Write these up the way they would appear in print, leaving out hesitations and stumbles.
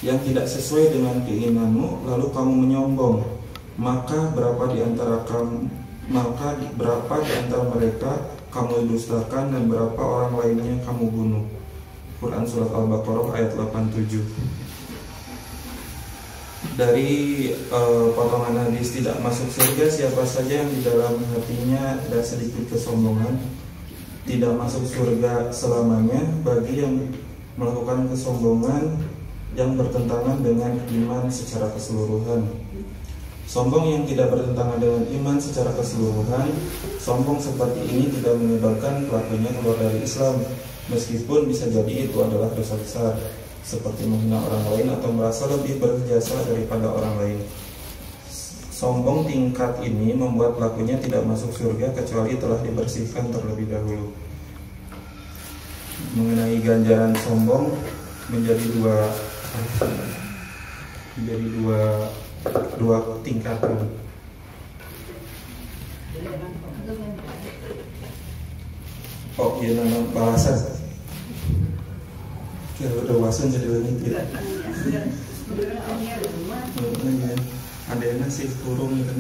yang tidak sesuai dengan keinginanmu, lalu kamu menyombong, maka berapa di antara mereka kamu dustakan dan berapa orang lainnya kamu bunuh. Quran Surat Al-Baqarah ayat 87. Dari potongan hadis, tidak masuk surga siapa saja yang di dalam hatinya ada sedikit kesombongan. Tidak masuk surga selamanya bagi yang melakukan kesombongan yang bertentangan dengan iman secara keseluruhan. Sombong yang tidak bertentangan dengan iman secara keseluruhan, sombong seperti ini tidak menyebabkan pelakunya keluar dari Islam, meskipun bisa jadi itu adalah dosa besar, seperti menghina orang lain atau merasa lebih berjasa daripada orang lain. Sombong tingkat ini membuat pelakunya tidak masuk surga kecuali telah dibersihkan terlebih dahulu. Mengenai ganjaran sombong menjadi dua tingkatan. Oh iya, nama balasan. Kira udah wasan jadi lebih tidak. Ada nasi kurung gitu.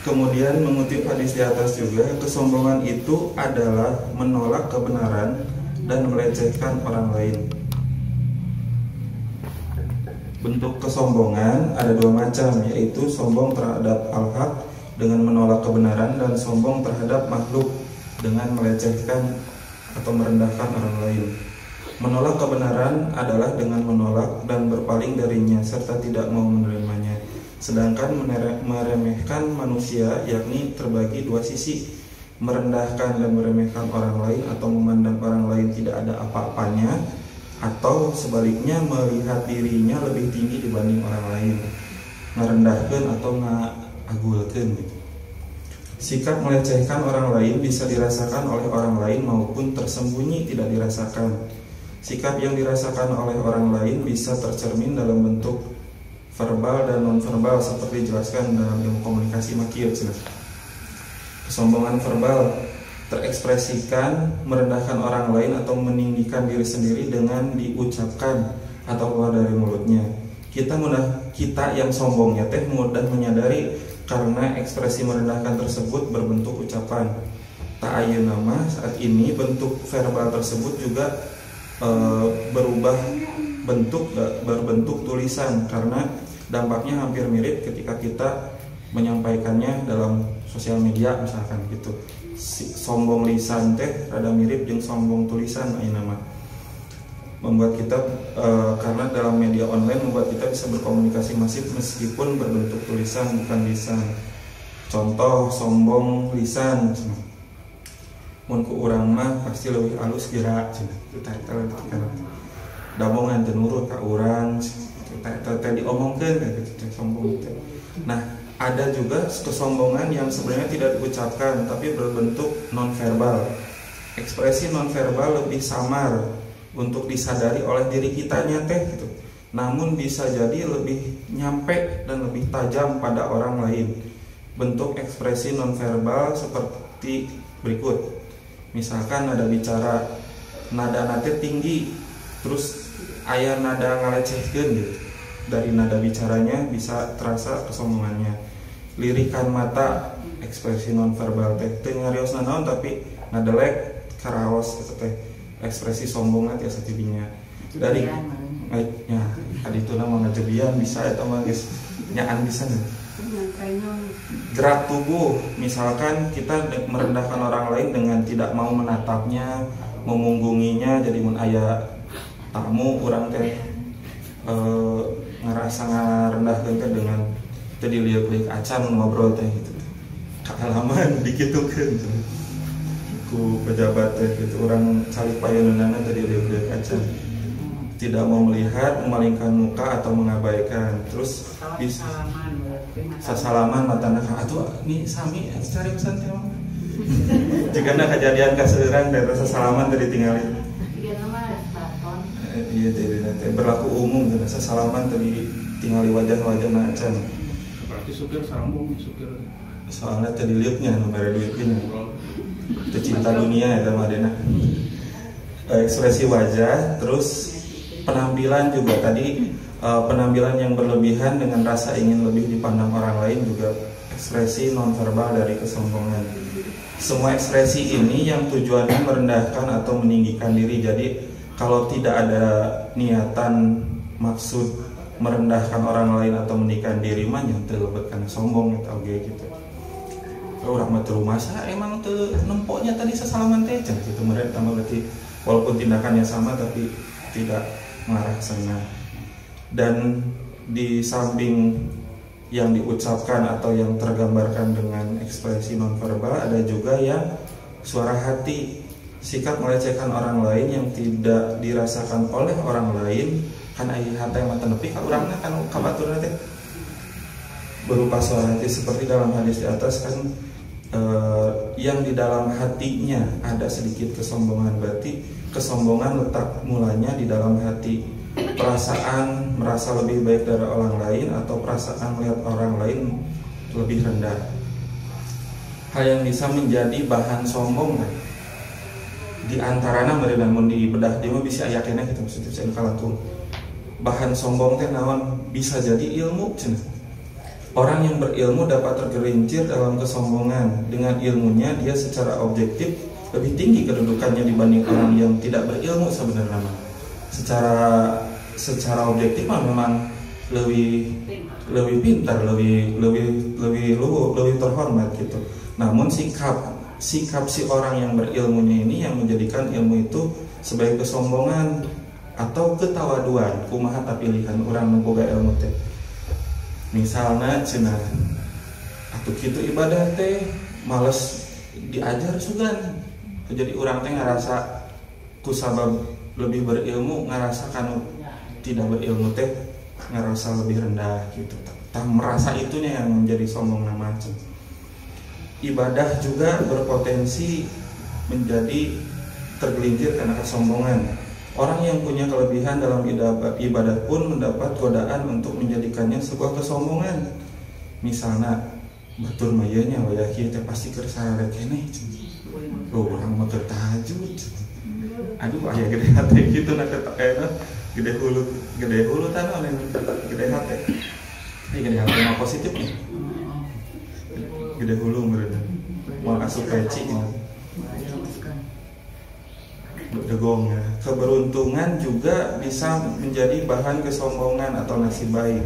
Kemudian mengutip hadis di atas juga, kesombongan itu adalah menolak kebenaran dan melecehkan orang lain. Bentuk kesombongan ada dua macam, yaitu sombong terhadap al-haq dengan menolak kebenaran dan sombong terhadap makhluk dengan melecehkan atau merendahkan orang lain. Menolak kebenaran adalah dengan menolak dan berpaling darinya serta tidak mau menerimanya. Sedangkan meremehkan manusia yakni terbagi dua sisi, merendahkan dan meremehkan orang lain atau memandang orang lain tidak ada apa-apanya, atau sebaliknya melihat dirinya lebih tinggi dibanding orang lain, ngerendahkan atau ngagulkan gitu. Sikap melecehkan orang lain bisa dirasakan oleh orang lain maupun tersembunyi tidak dirasakan. Sikap yang dirasakan oleh orang lain bisa tercermin dalam bentuk verbal dan non-verbal seperti dijelaskan dalam ilmu komunikasi makir. Kesombongan verbal terekspresikan merendahkan orang lain atau meninggikan diri sendiri dengan diucapkan atau keluar dari mulutnya. Kita yang sombongnya mudah menyadari karena ekspresi merendahkan tersebut berbentuk ucapan. Tak ayeuna saat ini bentuk verbal tersebut juga berbentuk tulisan karena dampaknya hampir mirip ketika kita menyampaikannya dalam sosial media misalkan gitu. Sombong lisan rada mirip dengan sombong tulisan nama membuat kita karena dalam media online membuat kita bisa berkomunikasi masif meskipun berbentuk tulisan bukan lisan. Contoh sombong lisan, mun ku urang mah pasti lebih halus geura cenah. Damongan teu nurut ka urang, teh diomongkeun gitu sombong teh. Nah, ada juga kesombongan yang sebenarnya tidak diucapkan tapi berbentuk nonverbal. Ekspresi nonverbal lebih samar untuk disadari oleh diri kitanya gitu. Namun bisa jadi lebih nyampe dan lebih tajam pada orang lain. Bentuk ekspresi nonverbal seperti berikut. Misalkan ada bicara nada tinggi, terus aya nada ngalecehkeun gitu. Dari nada bicaranya bisa terasa kesombongannya. Lirikan mata, ekspresi nonverbal teh ngariosna naon tapi ngadelek karaos gitu teh. Ekspresi sombongna tiasa tidinya. Dari nya adituna mah ngajebian bisa eta mah geus nyaan bisa. Gerak tubuh, misalkan kita merendahkan orang lain dengan tidak mau menatapnya, memunggunginya, jadi mun aya tamu urang teh ngerasa ngarendahkeun teh dengan teu diliuk-liuk acan ngobrol teh gitu. Kahalaman dikitukeun ku pejabat teh gitu, urang calik payeunana teh diliuk-liuk acan. Tidak mau melihat, memalingkan muka atau mengabaikan. Terus sasalaman matana ka atuh ni sami cari pesan teh mah. Jigana kejadian kaseureun teh sasalaman teh ditinggali. Iya teh berlaku umum teh sasalaman teh ditinggali wajah-wajahna acan. Berarti supir sarambung supir. Soalnya teh diliuknya nu mere duitkeun. Teu cinta dunia eta mah dena. Ekspresi wajah, terus penampilan juga tadi, penampilan yang berlebihan dengan rasa ingin lebih dipandang orang lain juga ekspresi nonverbal dari kesombongan. Semua ekspresi ini yang tujuannya merendahkan atau meninggikan diri. Jadi kalau tidak ada niatan maksud merendahkan orang lain atau meninggikan diri mah nyentuh karena sombong atau gitu. Orang mah teu masa emang teu nempoknya tadi sesalaman teh gitu. Mereka berarti walaupun tindakannya sama tapi tidak mengarah ke sana. Dan di samping yang diucapkan atau yang tergambarkan dengan ekspresi nonverbal, ada juga yang suara hati, sikap melecehkan orang lain yang tidak dirasakan oleh orang lain. Kan aya hate mah nepi ka urangna kan kabaturna teh berupa suara hati, seperti dalam hadis di atas kan, yang di dalam hatinya ada sedikit kesombongan. Berarti kesombongan letak mulanya di dalam hati. Perasaan merasa lebih baik dari orang lain atau perasaan melihat orang lain lebih rendah. Hal yang bisa menjadi bahan sombong kan, di antaranya namun di bedah dia mah bisa aya keneh kita maksudnya saya kalantung. Bahan sombong teh naon? Bisa jadi ilmu cenah. Orang yang berilmu dapat tergelincir dalam kesombongan. Dengan ilmunya dia secara objektif lebih tinggi kedudukannya dibanding orang yang tidak berilmu sebenarnya. Secara objektif mah memang lebih pintar, lebih terhormat gitu. Namun sikap si orang yang berilmunya ini yang menjadikan ilmu itu sebagai kesombongan atau ketawaduan. Kumaha pilihan orang boga ilmu teh. Misalnya cenah atuh kitu ibadah teh males diajar sugan. Jadi orang teh ngarasa kusabab lebih berilmu ngarasakan tidak berilmu teh ngerasa lebih rendah gitu. Tak merasa itunya yang menjadi sombong macam. Ibadah juga berpotensi menjadi tergelincir karena kesombongan. Orang yang punya kelebihan dalam ibadah pun mendapat godaan untuk menjadikannya sebuah kesombongan. Misalnya batur mayanya wayah kieu teh pasti keur sararek keneh. Oh, orang mah keur tahajud. Aduh aya gede hate gitu na gede hulu tanah oleh gede hate. Gede hate mah positif nih. Gede hulu meureun. Moal asup peci gitu. Degong ya. Keberuntungan juga bisa menjadi bahan kesombongan atau nasib baik.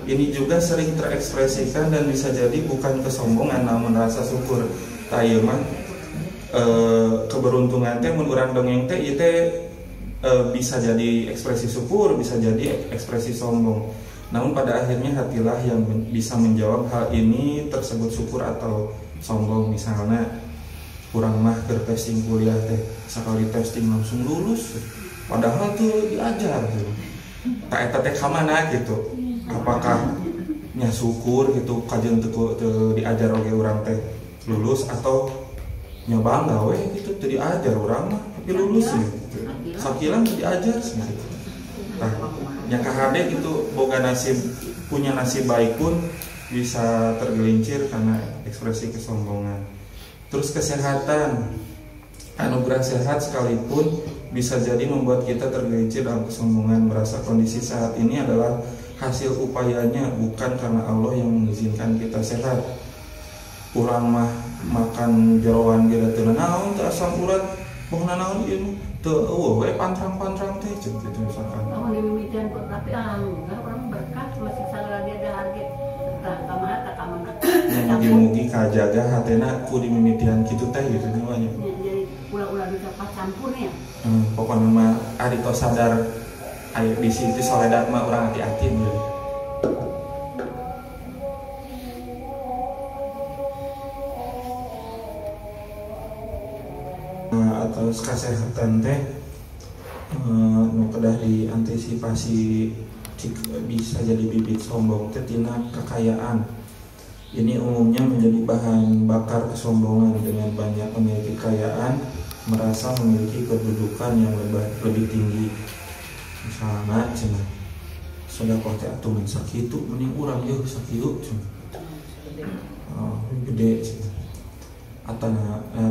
Ini juga sering terekspresikan dan bisa jadi bukan kesombongan namun rasa syukur. Tah ieu mah keberuntungan teh mun urang dongeng teh ieu teh bisa jadi ekspresi syukur, bisa jadi ekspresi sombong. Namun pada akhirnya hatilah yang bisa menjawab hal ini tersebut syukur atau sombong. Misalnya kurang mah ke testing kuliah teh sekali testing langsung lulus, padahal tuh diajar gitu. Tak eta teh kamana gitu. Apakah nya syukur gitu kajian teu diajar oge urang teh lulus atau nya bangga we gitu teu diajar urang mah tapi lulus gitu. Sakilang diajar gitu. Nah, yang kahade gitu boga nasib punya nasib baik pun bisa tergelincir karena ekspresi kesombongan. Terus kesehatan, anugerah sehat sekalipun bisa jadi membuat kita tergelincir dalam kesombongan, merasa kondisi saat ini adalah hasil upayanya bukan karena Allah yang mengizinkan kita sehat. Urang mah makan jeroan ge teu naon teu asam urat, bohna naon ieu teu eueuh we pantrang-pantrang teh gitu misalkan. Oh, dimimitian kok tapi enggak orang berkat masih salah dia ada harga tamaha ta kamana. Mugi-mugi kajaga hatena ku dimimitian kitu teh gitu namanya. Jadi ulah-ulah bisa pas campurnya. Pokoknya mah ari tos sadar aya di situ soledad mah urang hati-hati gitu. Atau kesehatan teh nu kedah diantisipasi bisa jadi bibit sombong teh tina kekayaan. Ini umumnya menjadi bahan bakar kesombongan. Dengan banyak memiliki kekayaan, merasa memiliki kedudukan yang lebih tinggi. Misalnya cenah sedekah teh atuh mun sakitu mending urang yeuh sakitu cenah. Gede cenah. Atau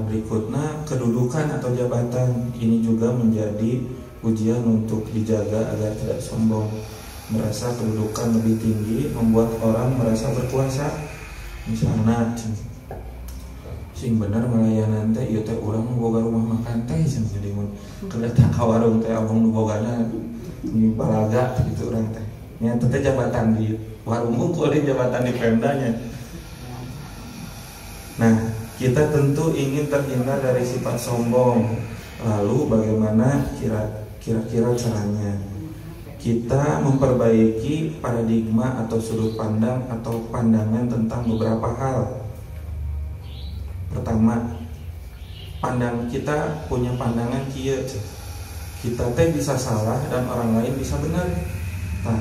berikutnya kedudukan atau jabatan ini juga menjadi ujian untuk dijaga agar tidak sombong. Merasa kedudukan lebih tinggi membuat orang merasa berkuasa. Misalnya sing bener ngelayanan teh ieu teh urang boga rumah makan teh jadi mun kelihatan ka warung teh abang nu bogana di balaga gitu urang teh. Nya teh jabatan di warung unggul di jabatan di Pemdanya. Nah, kita tentu ingin terhindar dari sifat sombong. Lalu bagaimana kira-kira caranya? Kita memperbaiki paradigma atau sudut pandang atau pandangan tentang beberapa hal. Pertama, kita punya pandangan kieu. Kita teh bisa salah dan orang lain bisa benar. Nah,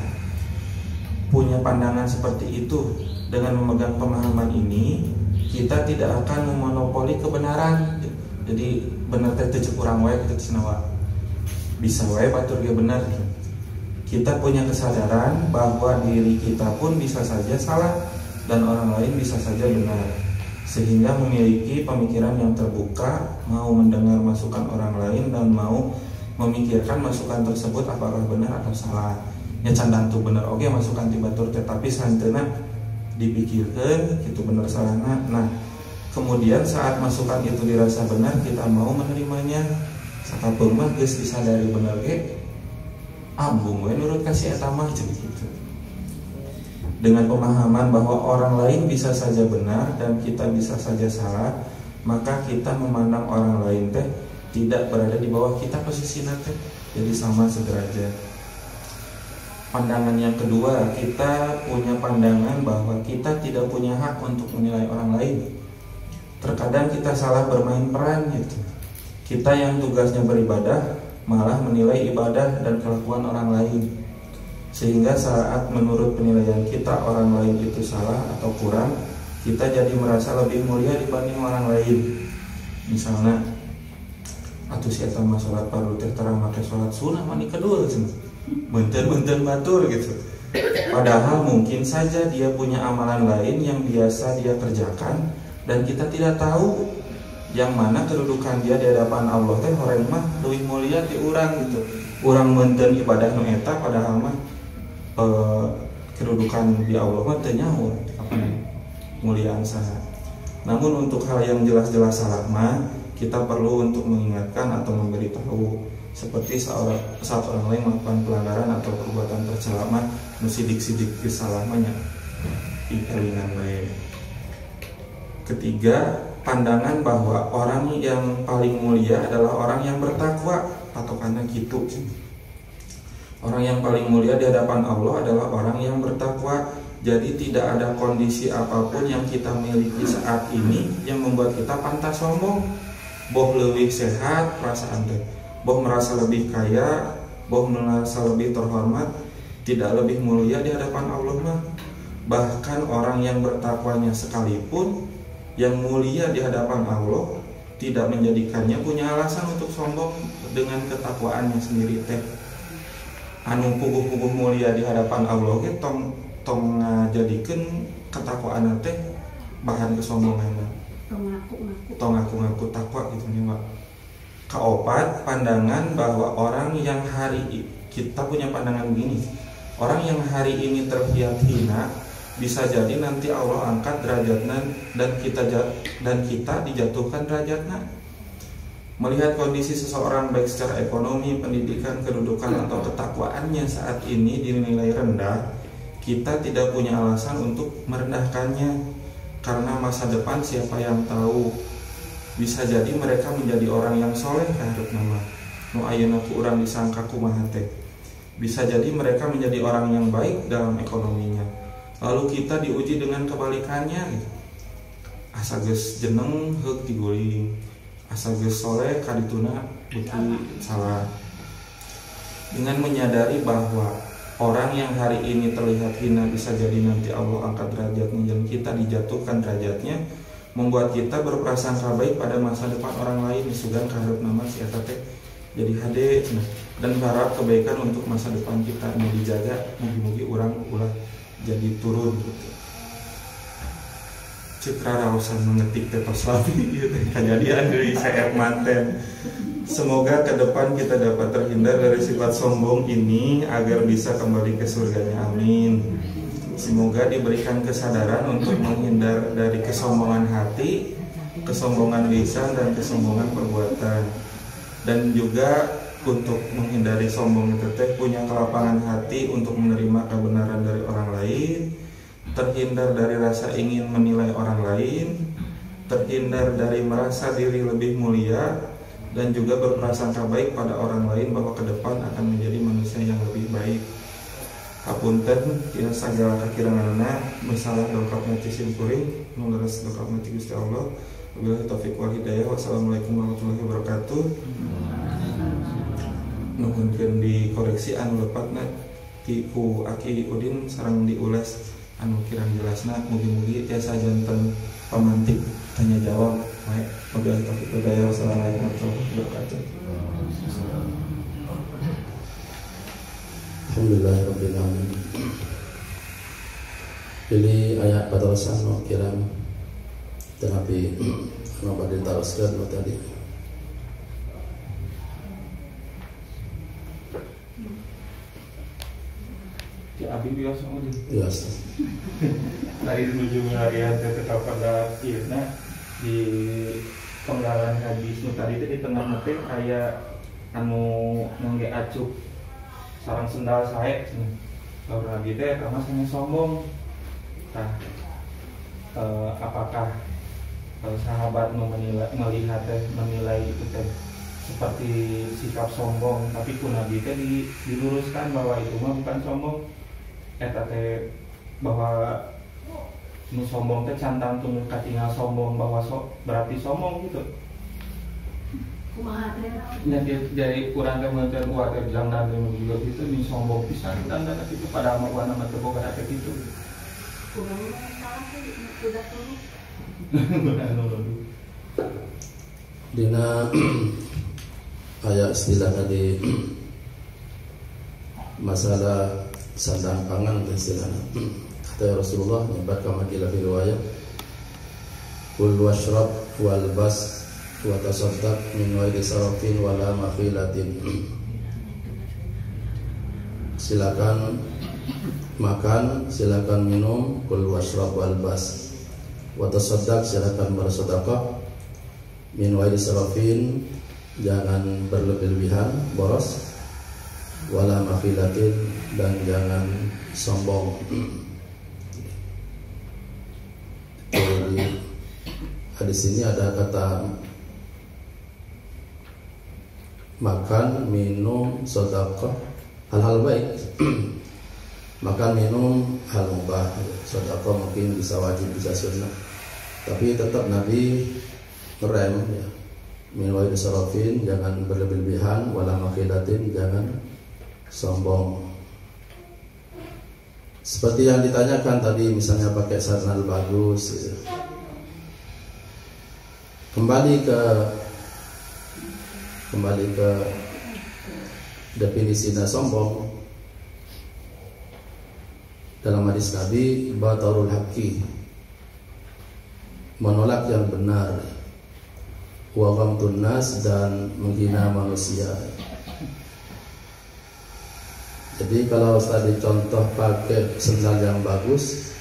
punya pandangan seperti itu, dengan memegang pemahaman ini, kita tidak akan memonopoli kebenaran. Jadi benar teh teu urang wae kitu cenah. Bisa wae batur ge benar. Kita punya kesadaran bahwa diri kita pun bisa saja salah dan orang lain bisa saja benar, sehingga memiliki pemikiran yang terbuka, mau mendengar masukan orang lain dan mau memikirkan masukan tersebut apakah benar atau salah. Ya candan tuh benar oke masukan ti batur tetapi santeuna dipikirkan itu benar salahna. Nah, kemudian saat masukan itu dirasa benar, kita mau menerimanya. Sakapeung mah geus disadari benar ge ambung we nurut kasih eta mah gitu. Dengan pemahaman bahwa orang lain bisa saja benar dan kita bisa saja salah, maka kita memandang orang lain teh tidak berada di bawah kita posisinya teh, jadi sama sederajat. Pandangan yang kedua, kita punya pandangan bahwa kita tidak punya hak untuk menilai orang lain. Terkadang kita salah bermain peran gitu. Kita yang tugasnya beribadah malah menilai ibadah dan kelakuan orang lain, sehingga saat menurut penilaian kita orang lain itu salah atau kurang, kita jadi merasa lebih mulia dibanding orang lain. Misalnya atuh si eta mah salat fardu teh tara make salat sunah mani kedul benten batur gitu. Padahal mungkin saja dia punya amalan lain yang biasa dia kerjakan dan kita tidak tahu yang mana kedudukan dia di hadapan Allah teh horeng mah leuwih mulia ti urang gitu. Urang meuntun ibadah nu eta padahal mah kedudukan di Allah mah teu nyaho apa muliaan saha. Namun untuk hal yang jelas-jelas salah mah kita perlu untuk mengingatkan atau memberitahu, seperti saat orang lain melakukan pelanggaran atau perbuatan tercela mah nu sidik-sidik salah mah nya dikelingan bae. Ketiga, pandangan bahwa orang yang paling mulia adalah orang yang bertakwa, patokannya gitu. Orang yang paling mulia di hadapan Allah adalah orang yang bertakwa. Jadi tidak ada kondisi apapun yang kita miliki saat ini yang membuat kita pantas sombong. Boh lebih sehat perasaan teh, boh merasa lebih kaya, boh merasa lebih terhormat, tidak lebih mulia di hadapan Allah mah. Bahkan orang yang bertakwanya sekalipun yang mulia di hadapan Allah tidak menjadikannya punya alasan untuk sombong dengan ketakwaannya sendiri teh. Anu puguh-puguh mulia di hadapan Allah ge tong ngajadikeun ketakwaan teh bahan kesombongan. Tong ngaku-ngaku takwa gitu nya. Kaopat, pandangan bahwa orang yang kita punya pandangan begini. Orang yang hari ini terlihat hina bisa jadi nanti Allah angkat derajatnya dan kita dijatuhkan derajatnya. Melihat kondisi seseorang baik secara ekonomi, pendidikan, kedudukan atau ketakwaannya saat ini dinilai rendah, kita tidak punya alasan untuk merendahkannya, karena masa depan siapa yang tahu. Bisa jadi mereka menjadi orang yang soleh kaharep nama nu ayeuna ku urang disangka kumaha teh. Bisa jadi mereka menjadi orang yang baik dalam ekonominya. Lalu kita diuji dengan kebalikannya gitu. Asa geus jeneng heuk diguling, asa geus soleh kadituna beuki salah. Dengan menyadari bahwa orang yang hari ini terlihat hina bisa jadi nanti Allah angkat derajatnya dan kita dijatuhkan derajatnya, membuat kita berprasangka baik pada masa depan orang lain. Disugan kaharep nama si eta teh jadi hade dan berharap kebaikan untuk masa depan kita mau dijaga, mugi-mugi urang ulah jadi turun gitu. Citra rausan mengetik tetos labi gitu. Kejadian dari CF manten. Semoga ke depan kita dapat terhindar dari sifat sombong ini agar bisa kembali ke surganya. Amin. Semoga diberikan kesadaran untuk menghindar dari kesombongan hati, kesombongan lisan, dan kesombongan perbuatan. Dan juga untuk menghindari sombong itu punya kelapangan hati untuk menerima kebenaran dari orang lain, terhindar dari rasa ingin menilai orang lain, terhindar dari merasa diri lebih mulia, dan juga berprasangka baik pada orang lain bahwa ke depan akan menjadi manusia yang lebih baik. Hapunten tina sagala kakiranganna masalah dokap mati simpuring nuleres dokap mati Gusti Allah. Wabillahi taufiq wal hidayah. Wassalamualaikum warahmatullahi wabarakatuh. Nuhunkeun dikoreksi anu lepatna ti ku Aki Udin sareng diulas anu kirang jelasna, mugi-mugi tiasa janten pamantik tanya jawab. Wabillahi taufiq wal hidayah. Wassalamualaikum warahmatullahi wabarakatuh. Alhamdulillahirrahmanirrahim. Ini ayat patarosan no kiram terapi kenapa ditaroskan no tadi. Ya abi biasa udah. Biasa. Tadi menuju ngarian tetap pada ieu-na di penggalan hadis nu tadi teh di tengah teh aya anu ngangge acuk sarang sendal sae lalu lagi teh karena sangat sombong. Nah, apakah sahabat menilai itu teh seperti sikap sombong, tapi ku Nabi teh diluruskan bahwa itu mah bukan sombong, eta teh bahwa nu sombong teh cantang tunu katingal sombong bahwa berarti sombong gitu. Kumaha teh? Dan dari kurang kemudian warga bilang dan juga itu nih sombong pisan dan itu pada mau nama terboga ada gitu. Kurang salah sih udah tuh. Dina ayat istilah tadi masalah sandang pangan istilahnya. Kata Rasulullah nyebat kama kila fi riwayat kul washrab wal bas wa tasaddaq min ghairi sarafin wala makhilatin. Silakan makan, silakan minum, kul washrab wal bas wa tasaddaq, silakan bersedekah, min ghairi sarafin, jangan berlebih-lebihan boros, wala makhilatin, dan jangan sombong. Di hadis ini ada kata makan, minum, sedekah, hal-hal baik. Makan, minum, hal mubah. Sedekah mungkin bisa wajib, bisa sunnah. Tapi tetap Nabi rem ya. Min ghairi sarafin, jangan berlebihan, wala makhilatin, jangan sombong. Seperti yang ditanyakan tadi, misalnya pakai sandal bagus gitu. Kembali ke definisinya sombong dalam hadis Nabi, batarul haqqi, menolak yang benar, wa ghamtun nas, dan menghina manusia. Jadi kalau tadi contoh pakai sandal yang bagus,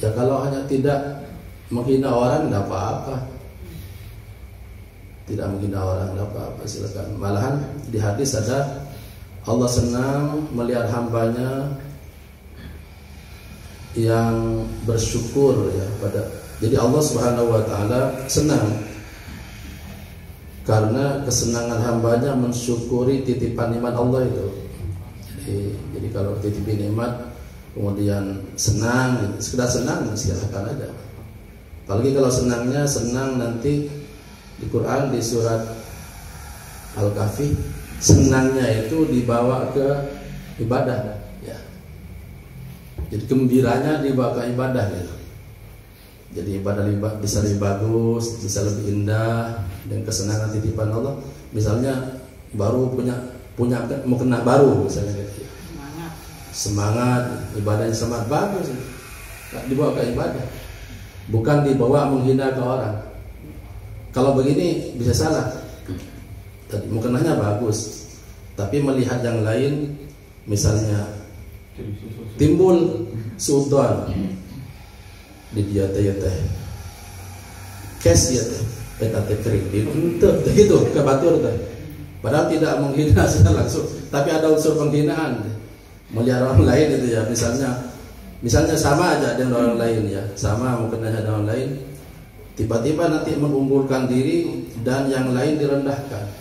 ya kalau hanya tidak menghina orang tidak apa-apa. Tidak menghina orang tidak apa-apa, silakan. Malahan di hadis ada Allah senang melihat hambanya yang bersyukur ya pada. Jadi Allah Subhanahu wa taala senang karena kesenangan hambanya mensyukuri titipan nikmat Allah itu. Jadi kalau titipin nikmat kemudian senang, gitu. Sekedar senang silakan aja. Apalagi kalau senangnya senang nanti di Quran di surat Al-Kahfi, senangnya itu dibawa ke ibadah ya. Jadi gembiranya dibawa ke ibadah gitu. Jadi ibadah bisa lebih bagus, bisa lebih indah, dan kesenangan titipan Allah. Misalnya baru punya mau kena baru misalnya gitu. Semangat ibadahnya semangat bagus, dibawa ke ibadah. bukan dibawa menghina ke orang. Kalau begini bisa salah. Tadi mukenahnya bagus, tapi melihat yang lain, misalnya timbul suudon di dia teh kes ya teh eta teh kredit itu kebatur teh. Padahal tidak menghina secara langsung, tapi ada unsur penghinaan. Melihat orang lain itu ya, misalnya sama aja dengan orang lain ya, sama mukenahnya dengan orang lain, tiba-tiba nanti mengunggulkan diri dan yang lain direndahkan.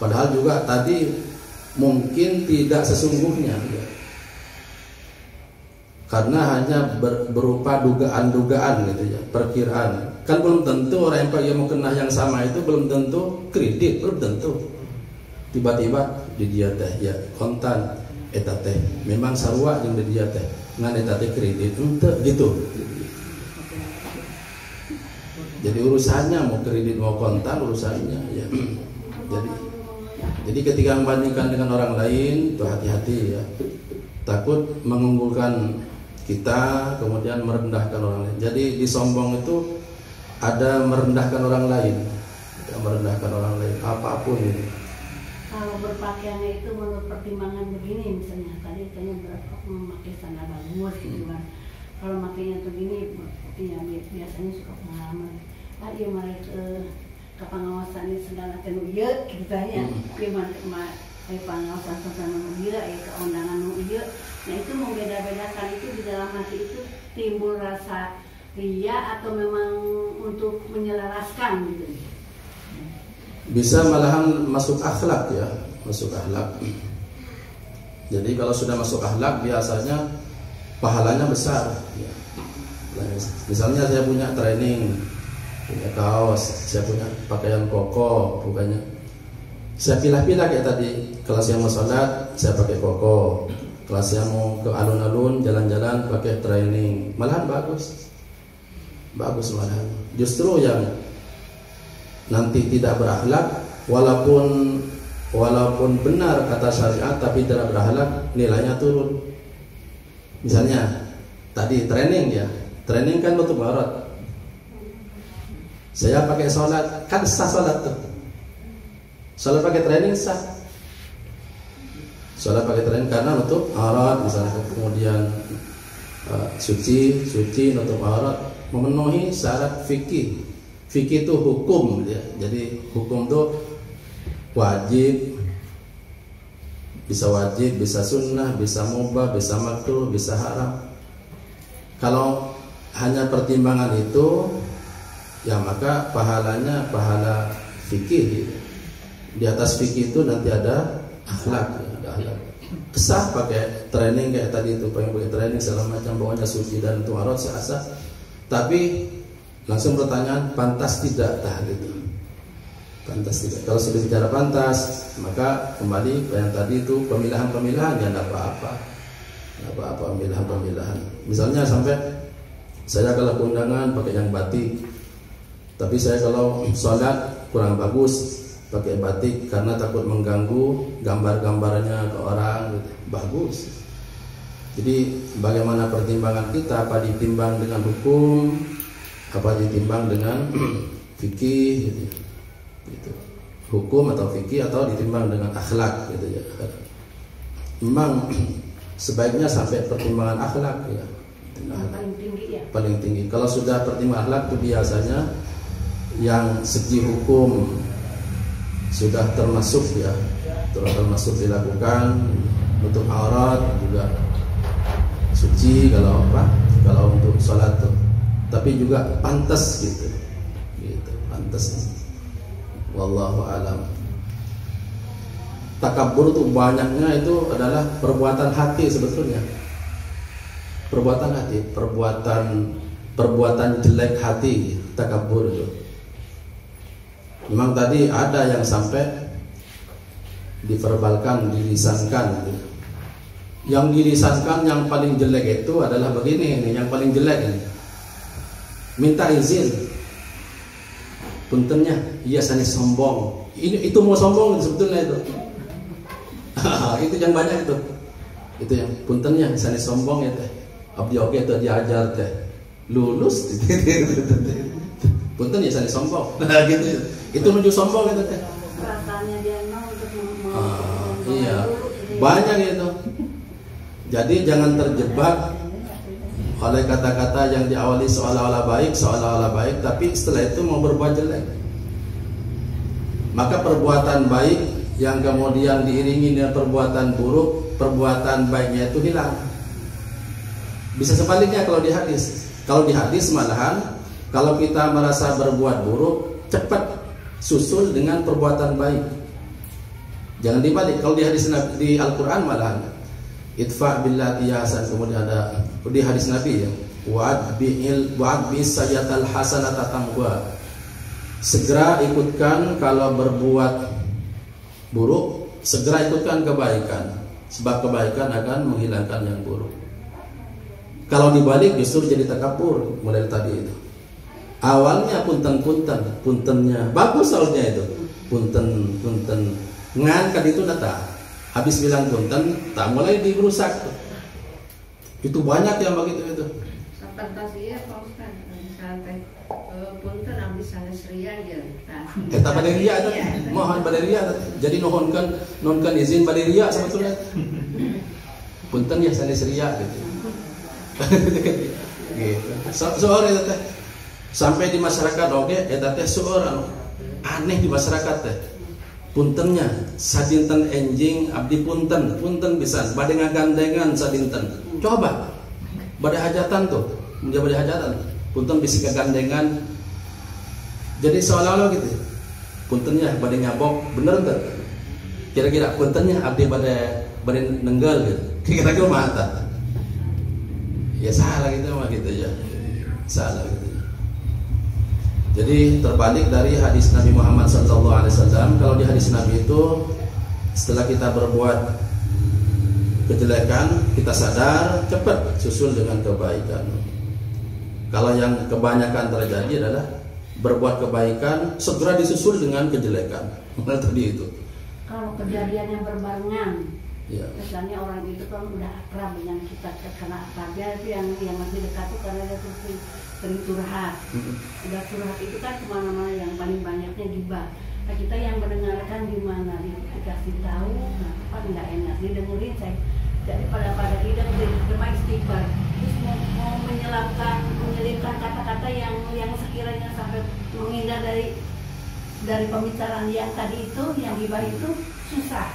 Padahal juga tadi mungkin tidak sesungguhnya ya. Karena hanya berupa dugaan-dugaan gitu ya, perkiraan. Kan belum tentu orang yang mau kena yang sama itu belum tentu kredit, belum tentu. Tiba-tiba di dia teh ya kontan eta teh memang sarua jeung di dia teh ngan eta teh kredit henteu gitu. Jadi urusannya mau kredit mau kontan urusannya ya. Jadi ketika membandingkan dengan orang lain itu hati-hati ya. Takut mengunggulkan kita kemudian merendahkan orang lain. Jadi disombong itu ada merendahkan orang lain. Ya, merendahkan orang lain apapun itu. Kalau berpakaiannya itu menurut pertimbangan begini misalnya tadi katanya memakai sandal bagus gitu kan. Kalau makainya begini ya biasanya suka pengalaman. Iya mereka ke pengawasan ini segala tenu ieu gitu tanya gimana pengawasan tentang gila ya ke undangan ieu. Nah itu membeda-bedakan itu di dalam hati itu timbul rasa ria atau memang untuk menyelaraskan gitu. Bisa malahan masuk akhlak ya, masuk akhlak. Jadi kalau sudah masuk akhlak biasanya pahalanya besar ya. Misalnya saya punya training, punya kaos, saya punya pakaian koko, bukannya saya pilah-pilah kayak tadi. Kalau saya mau sholat, saya pakai koko. Kalau saya mau ke alun-alun, jalan-jalan, pakai training, malahan bagus, bagus malahan. Justru yang nanti tidak berakhlak, walaupun benar kata syariat, tapi tidak berakhlak, nilainya turun. Misalnya tadi training ya, training kan nutup aurat. Saya pakai sholat, kan sah sholat tuh. Sholat pakai training sah. Sholat pakai training karena nutup aurat, misalnya kemudian suci nutup aurat, memenuhi syarat fikih. Fikih itu hukum ya. Jadi hukum itu wajib, bisa sunnah, bisa mubah, bisa makruh, bisa haram. Kalau hanya pertimbangan itu ya maka pahalanya pahala fikih. Di atas fikih itu nanti ada akhlak, ada akhlak. Kesah pakai training kayak tadi itu, pakai training segala macam, pokoknya suci dan itu aurat sah. Tapi langsung pertanyaan, pantas tidak gitu. Pantas tidak. Kalau sudah bicara pantas, maka kembali yang tadi itu pemilahan-pemilahan ya enggak apa-apa. Enggak apa-apa pemilahan-pemilahan. Misalnya sampai saya kalau undangan pakai yang batik. Tapi saya kalau sholat kurang bagus pakai batik karena takut mengganggu gambar-gambarnya ke orang gitu. Bagus. Jadi bagaimana pertimbangan kita, apa ditimbang dengan hukum, apa ditimbang dengan fikih gitu. Hukum atau fikih atau ditimbang dengan akhlak gitu ya. Memang sebaiknya sampai pertimbangan akhlak ya. Paling tinggi ya. Paling tinggi. Kalau sudah pertimbangan akhlak itu biasanya yang segi hukum sudah termasuk ya, termasuk dilakukan untuk aurat juga suci kalau untuk sholat tuh. Tapi juga pantas gitu pantas. Wallahu alam. Takabur itu banyaknya itu adalah perbuatan hati sebetulnya. Perbuatan hati, perbuatan jelek hati, takabur itu. Memang tadi ada yang sampai diverbalkan, dilisankan gitu. Yang dilisankan yang paling jelek itu adalah begini ini, yang paling jelek ini. Minta izin. Puntennya, iya sana sombong. Itu mau sombong sebetulnya itu. Itu yang banyak itu. Itu yang puntennya sana sombong ya teh. Abdi oke itu diajar teh. lulus. Punten ya saya sombong. Nah gitu. Itu menuju sombong gitu teh. Perasaannya dia mau untuk Iya. Banyak itu. Jadi jangan terjebak oleh kata-kata yang diawali seolah-olah baik, tapi setelah itu mau berbuat jelek. Maka perbuatan baik yang kemudian diiringi dengan perbuatan buruk, perbuatan baiknya itu hilang. Bisa sebaliknya kalau di hadis. Kalau di hadis malahan kalau kita merasa berbuat buruk, cepat susul dengan perbuatan baik. Jangan dibalik. Kalau di hadis di Al-Qur'an malahan idfa billati hasan, kemudian ada di hadis Nabi ya, wa'ad bis sayyatal hasanata tamwa. Segera ikutkan kalau berbuat buruk, segera ikutkan kebaikan, sebab kebaikan akan menghilangkan yang buruk. Kalau dibalik justru jadi takabur. Mulai tadi itu awalnya puntennya bagus soalnya itu punten ngangkat itu data, habis bilang punten tak mulai dirusak. Itu banyak yang begitu itu. Fantasi Pak Ustaz, sampai punten habis sana seria aja. Eta baleria tadi, mohon baleria tadi. Jadi nonkan izin baleria sebetulnya. Punten ya sana seria gitu. Gitu. Soal itu teh sampai di masyarakat oke, eta teh seorang aneh di masyarakat teh. Puntennya sadinten enjing abdi punten bisa bade ngagandengan sadinten. Coba bade hajatan tuh, menjadi bade hajatan. Punten bisi kegandengan. Jadi seolah-olah gitu. Puntennya bade nyabok, bener enggak? Kira-kira puntennya abdi bade nenggal gitu. Kira-kira mata. Ya salah gitu mah gitu ya. Salah gitu. Jadi terbalik dari hadis Nabi Muhammad SAW. Kalau di hadis Nabi itu setelah kita berbuat kejelekan, kita sadar, cepat susul dengan kebaikan. Kalau yang kebanyakan terjadi adalah berbuat kebaikan segera disusul dengan kejelekan. Nah, tadi itu. Kalau kejadian yang berbarengan, ya. misalnya orang itu kan udah akrab dengan kita, kena saja itu yang masih dekat itu karena dia sering curhat. Udah curhat itu kan kemana-mana, yang paling banyaknya gibah. Nah kita yang mendengarkan gimana, dikasih tahu, nah apa nggak enak didengerin saya. Jadi pada tidak terima istighfar, terus mau menyelipkan kata-kata yang sekiranya sampai menghindar dari pembicaraan yang tadi itu, yang gibah itu susah.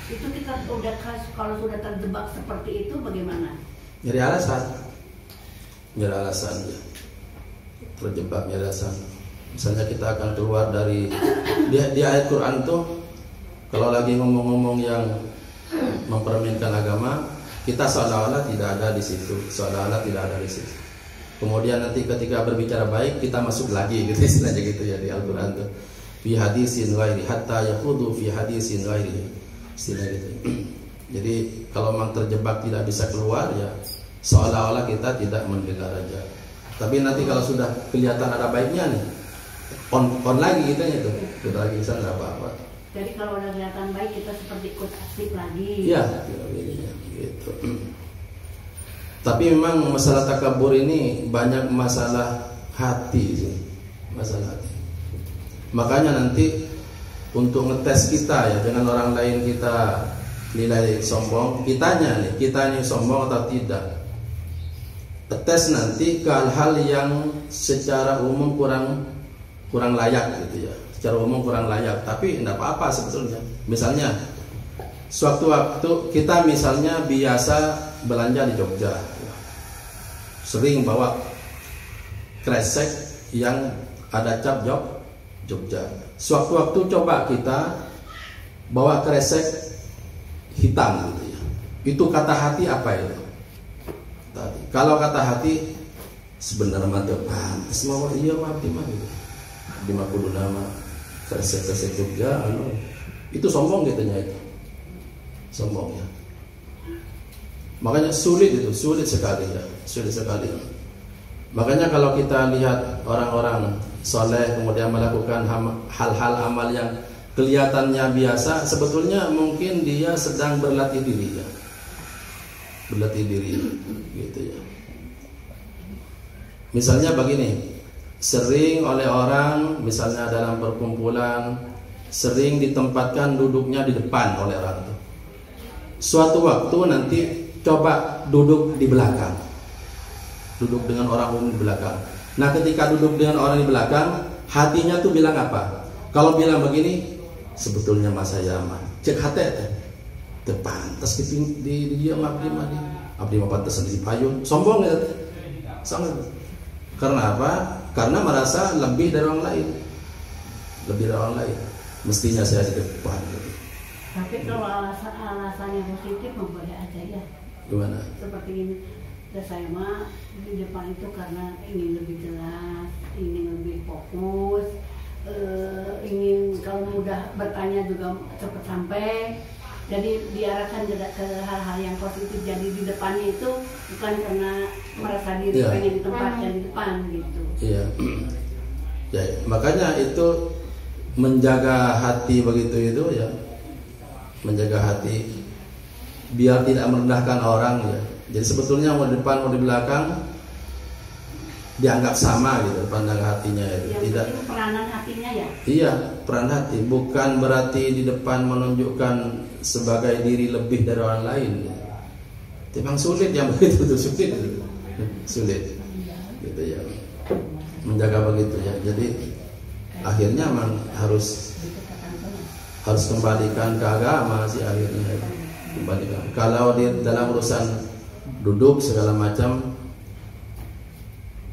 Itu kita udah kalau sudah terjebak seperti itu bagaimana? Nyari alasan ya. Terjebak nyari alasan. Misalnya kita akan keluar dari di ayat Quran tuh, kalau lagi ngomong-ngomong yang mempermainkan agama, kita seolah-olah tidak ada di situ, Kemudian nanti ketika berbicara baik, kita masuk lagi gitu istilahnya gitu ya di Al-Quran tuh. Fi hadisin ghairi hatta yaqudu fi hadisin ghairi. Istilah gitu. Jadi kalau memang terjebak tidak bisa keluar ya seolah-olah kita tidak membela raja. Tapi nanti kalau sudah kelihatan ada baiknya nih, on lagi kita itu, kita lagi bisa nggak apa-apa. Jadi kalau udah kelihatan baik kita seperti ikut aktif lagi. Iya, gitu. Tapi memang masalah takabur ini banyak masalah hati sih, masalah hati. Makanya nanti untuk ngetes kita ya, dengan orang lain kita nilai sombong, kitanya sombong atau tidak. Tes nanti ke hal-hal yang secara umum kurang layak gitu ya. Secara umum kurang layak, tapi tidak apa-apa sebetulnya. Misalnya sewaktu-waktu kita misalnya biasa belanja di Jogja, sering bawa kresek yang ada cap Jogja. Sewaktu-waktu coba kita bawa kresek hitam gitu ya. Itu kata hati apa itu? Tadi. Kalau kata hati sebenarnya mantap, semua iya mah gitu. Di kudu nama kresek Jogja, itu sombong katanya itu, sombong ya. Makanya sulit sekali ya, sulit sekali. Makanya kalau kita lihat orang-orang soleh kemudian melakukan hal-hal amal yang kelihatannya biasa, sebetulnya mungkin dia sedang berlatih diri ya, gitu ya. Misalnya begini, sering oleh orang misalnya dalam perkumpulan sering ditempatkan duduknya di depan oleh orang itu. Suatu waktu nanti coba duduk di belakang, duduk dengan orang umum di belakang. Nah ketika duduk dengan orang di belakang, hatinya tuh bilang apa? Kalau bilang begini, sebetulnya mas saya mah cek hati depan, terus di dia abdi mah pantas di payung, sombong ya, sangat. Karena apa? Karena merasa lebih dari orang lain, lebih dari orang lain. Mestinya saya di depan. Gitu. Tapi kalau alasannya positif boleh aja ya. Gimana? Seperti ini, saya mah di depan itu karena ingin lebih jelas, ingin lebih fokus, ingin kalau mudah bertanya juga cepat sampai. Jadi diarahkan juga ke hal-hal yang positif. Jadi di depannya itu bukan karena merasa diri pengen ditempatkan di depan gitu. Iya. Ya, makanya itu menjaga hati begitu itu ya, menjaga hati biar tidak merendahkan orang ya. Jadi sebetulnya mau di depan mau di belakang dianggap sama gitu pandang hatinya itu. Yang tidak peranan hatinya ya. Iya, peran hati bukan berarti di depan menunjukkan sebagai diri lebih dari orang lain. Memang sulit yang begitu tuh, sulit gitu ya, menjaga begitu ya. Jadi akhirnya memang harus kembalikan ke agama sih akhirnya, kembalikan. Kalau di dalam urusan duduk segala macam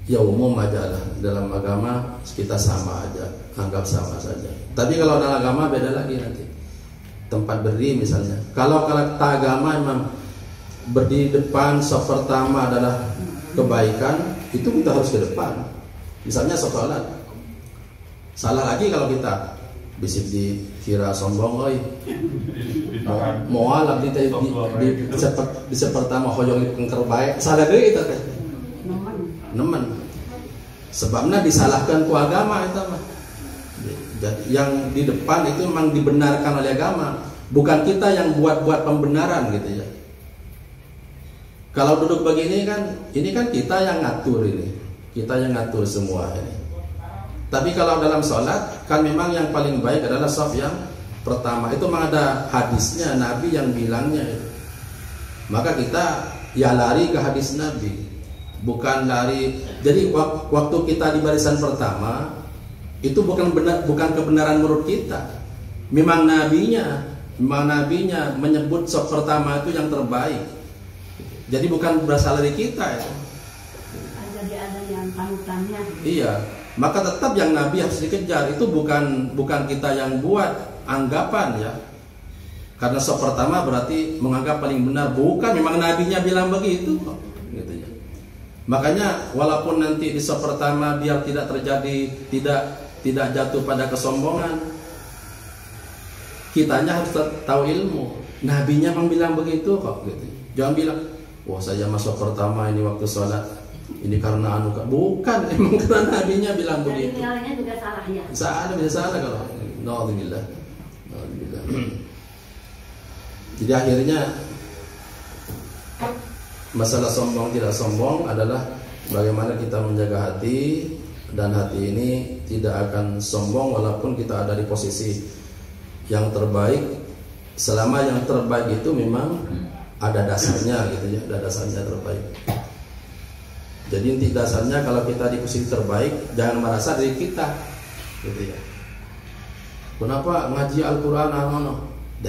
ya umum aja lah, dalam agama kita sama aja, anggap sama saja. Tapi kalau dalam agama beda lagi nanti. Tempat berdiri misalnya. Kalau kata agama memang berdiri depan saf pertama adalah kebaikan, itu kita harus ke depan. Misalnya sholat. Salah lagi kalau kita bisik dikira sombong, oi. Mau alam di pertama hoyong kengker baik. Salah deh kita teh. Nemen. Sebabnya disalahkan ku agama itu mah. Yang di depan itu memang dibenarkan oleh agama, bukan kita yang buat-buat pembenaran gitu ya. Kalau duduk begini kan, ini kan kita yang ngatur ini, kita yang ngatur semua ini. Tapi kalau dalam sholat kan memang yang paling baik adalah shaf yang pertama. Itu memang ada hadisnya, Nabi yang bilangnya itu. Maka kita ya lari ke hadis Nabi, bukan lari. Jadi waktu kita di barisan pertama itu bukan kebenaran menurut kita. Memang nabinya menyebut saf pertama itu yang terbaik. Jadi bukan berasal dari kita itu. Jadi ada yang panutannya. Iya, maka tetap yang nabi harus dikejar. Itu bukan kita yang buat anggapan ya. Karena saf pertama berarti menganggap paling benar, bukan memang nabinya bilang begitu kok. Gitu ya. Makanya walaupun nanti di saf pertama biar tidak terjadi tidak jatuh pada kesombongan, kitanya harus tahu ilmu. Nabinya memang bilang begitu kok gitu. Jangan bilang, wah saya masuk pertama ini waktu sholat ini karena anu, bukan, emang karena nabinya bilang begitu. Nilainya juga salah ya. Bisa salah kalau naudzubillah. Jadi akhirnya masalah sombong tidak sombong adalah bagaimana kita menjaga hati. Dan hati ini tidak akan sombong walaupun kita ada di posisi yang terbaik, selama yang terbaik itu memang ada dasarnya gitu ya, ada dasarnya terbaik. Jadi inti dasarnya kalau kita di posisi terbaik, jangan merasa diri kita gitu ya. Kenapa ngaji Al-Quran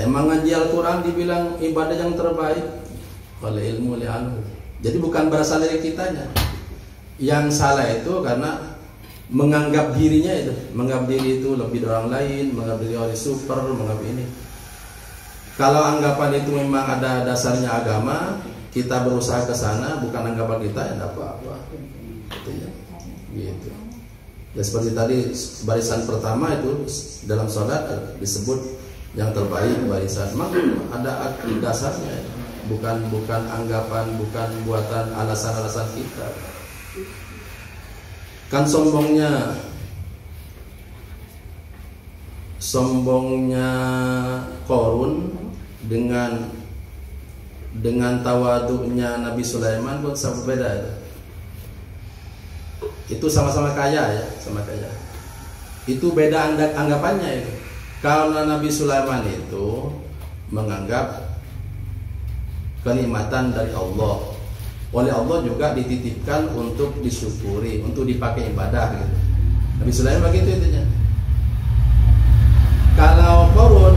emang ngaji Al-Quran dibilang ibadah yang terbaik oleh ilmu oleh anu. Jadi bukan berasal dari kitanya. Yang salah itu karena menganggap dirinya itu, menganggap diri itu lebih dari orang lain, menganggap diri orang super, menganggap ini. Kalau anggapan itu memang ada dasarnya agama, kita berusaha ke sana, bukan anggapan kita, ya tidak apa-apa. Gitu ya. Gitu. Ya seperti tadi barisan pertama itu dalam sholat disebut yang terbaik barisan. Memang ada dasarnya, bukan anggapan, bukan buatan alasan-alasan kita. Kan sombongnya Qarun dengan tawaduknya Nabi Sulaiman pun sangat beda. Itu sama-sama kaya ya, sama kaya. Itu beda anggapannya itu. Karena Nabi Sulaiman itu menganggap kenikmatan dari Allah, oleh Allah juga dititipkan untuk disyukuri, untuk dipakai ibadah gitu. Nabi Sulaiman begitu intinya. Kalau Qarun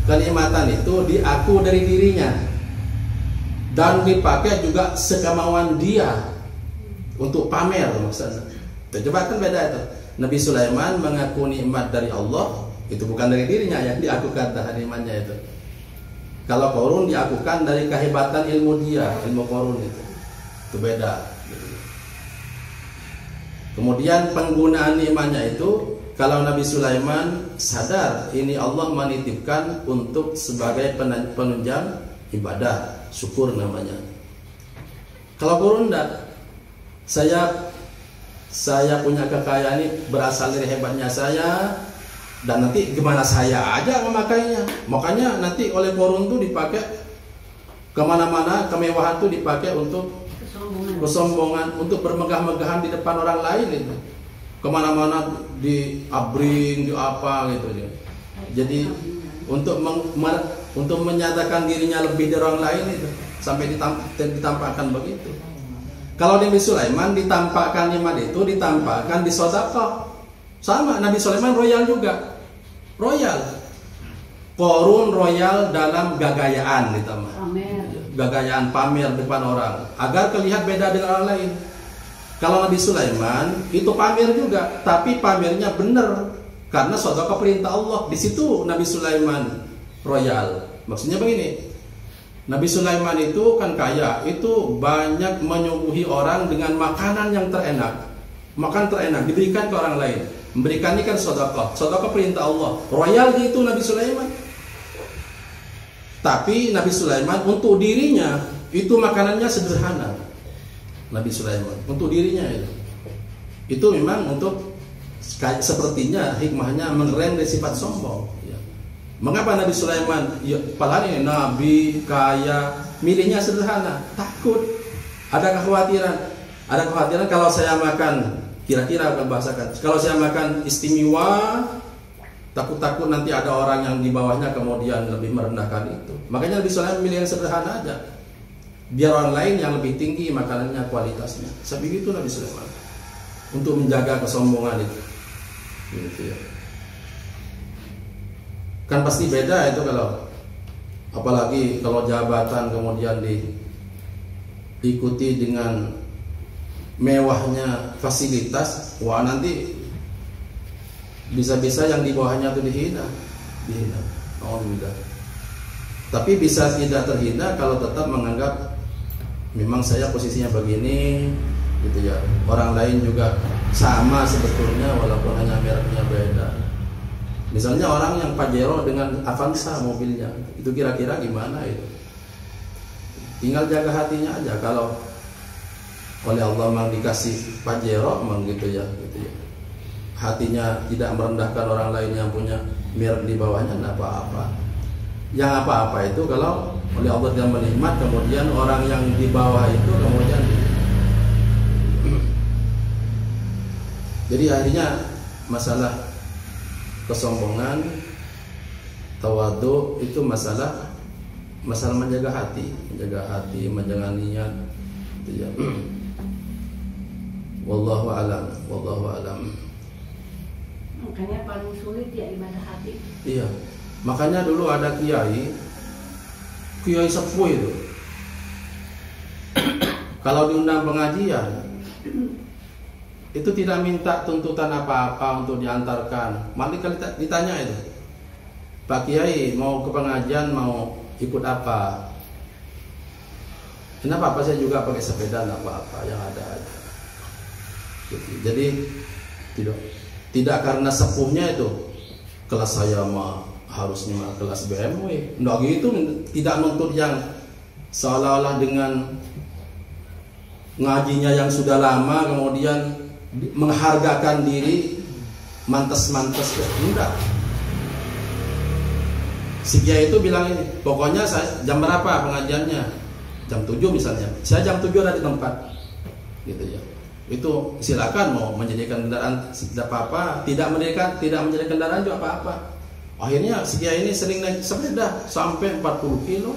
kenikmatan itu diaku dari dirinya dan dipakai juga sekemauan dia untuk pamer maksudnya. Coba kan beda itu. Nabi Sulaiman mengaku nikmat dari Allah, itu bukan dari dirinya yang diakukan nikmatnya itu. Kalau Qarun diakukan dari kehebatan ilmu dia, ilmu Qarun itu beda. Kemudian penggunaan nikmatnya itu, kalau Nabi Sulaiman sadar ini Allah menitipkan untuk sebagai penunjang ibadah, syukur namanya. Kalau Qarun enggak, saya punya kekayaan ini berasal dari hebatnya saya, dan nanti gimana saya aja memakainya. Makanya nanti oleh Qarun itu dipakai kemana-mana, kemewahan itu dipakai untuk kesombongan, untuk bermegah-megahan di depan orang lain itu. Kemana-mana di abring, di apa gitu. Jadi untuk menyatakan dirinya lebih dari orang lain itu, sampai ditampakkan begitu. Kalau Nabi Sulaiman ditampakkan nikmat itu ditampakkan di sedekah. Sama, Nabi Sulaiman royal juga. Royal. Qarun royal dalam gagayaan ditambah. Gagayaan pamer depan orang agar terlihat beda dengan orang lain. Kalau Nabi Sulaiman itu pamer juga, tapi pamernya benar karena sedekah perintah Allah. Di situ Nabi Sulaiman royal. Maksudnya begini. Nabi Sulaiman itu kan kaya, itu banyak menyuguhi orang dengan makanan yang terenak. Makan terenak diberikan ke orang lain. Memberikan ini kan sedekah perintah Allah. Royal itu Nabi Sulaiman. Tapi Nabi Sulaiman untuk dirinya itu makanannya sederhana. Nabi Sulaiman untuk dirinya itu memang untuk sepertinya hikmahnya mengerem dari sifat sombong. Mengapa Nabi Sulaiman, padahal ini Nabi kaya, milihnya sederhana, takut, ada kekhawatiran kalau saya makan, kira-kira akan bahasakan, kalau saya makan istimewa, takut nanti ada orang yang di bawahnya kemudian lebih merendahkan itu. Makanya Nabi Sulaiman milih yang sederhana aja, biar orang lain yang lebih tinggi makanannya kualitasnya. Sebegitu Nabi Sulaiman untuk menjaga kesombongan itu. Gitu ya. Kan pasti beda itu kalau, apalagi kalau jabatan kemudian diikuti dengan mewahnya fasilitas, wah nanti bisa-bisa yang di bawahnya itu dihina. Alhamdulillah. Tapi bisa tidak terhina kalau tetap menganggap memang saya posisinya begini, gitu ya. Orang lain juga sama sebetulnya walaupun hanya mereknya beda. Misalnya orang yang Pajero dengan Avanza mobilnya, itu kira-kira gimana itu? Tinggal jaga hatinya aja. Kalau oleh Allah memang dikasih Pajero, memang gitu ya. Hatinya tidak merendahkan orang lain yang punya merek di bawahnya, tidak apa-apa. Yang apa-apa itu kalau oleh Allah tidak menikmat, kemudian orang yang di bawah itu kemudian. Jadi akhirnya masalah kesombongan, tawadu itu masalah menjaga hati, menjaga niat. Itu ya. Wallahu alam. Makanya paling sulit ya ibadah hati. Iya. Makanya dulu ada kiai sepuh itu. Kalau diundang pengajian, itu tidak minta tuntutan apa-apa untuk diantarkan. Malah kalau ditanya itu, Pak Kiai mau ke pengajian, mau ikut apa? Kenapa? Apa saya juga pakai sepeda, nggak apa-apa, yang ada aja. Jadi tidak karena sepuhnya itu kelas saya mah harusnya kelas BMW, nggak gitu. Tidak nuntut yang seolah-olah dengan ngajinya yang sudah lama kemudian menghargakan diri mantes-mantes ya. Enggak. Si kiai itu bilang ini, pokoknya saya jam berapa pengajiannya? Jam 7 misalnya. Saya jam 7 ada di tempat. gitu ya. Itu silakan mau menjadikan kendaraan tidak apa-apa, tidak menjadikan kendaraan juga apa-apa. Akhirnya si Kiai ini sering naik sepeda sampai 40 kilo.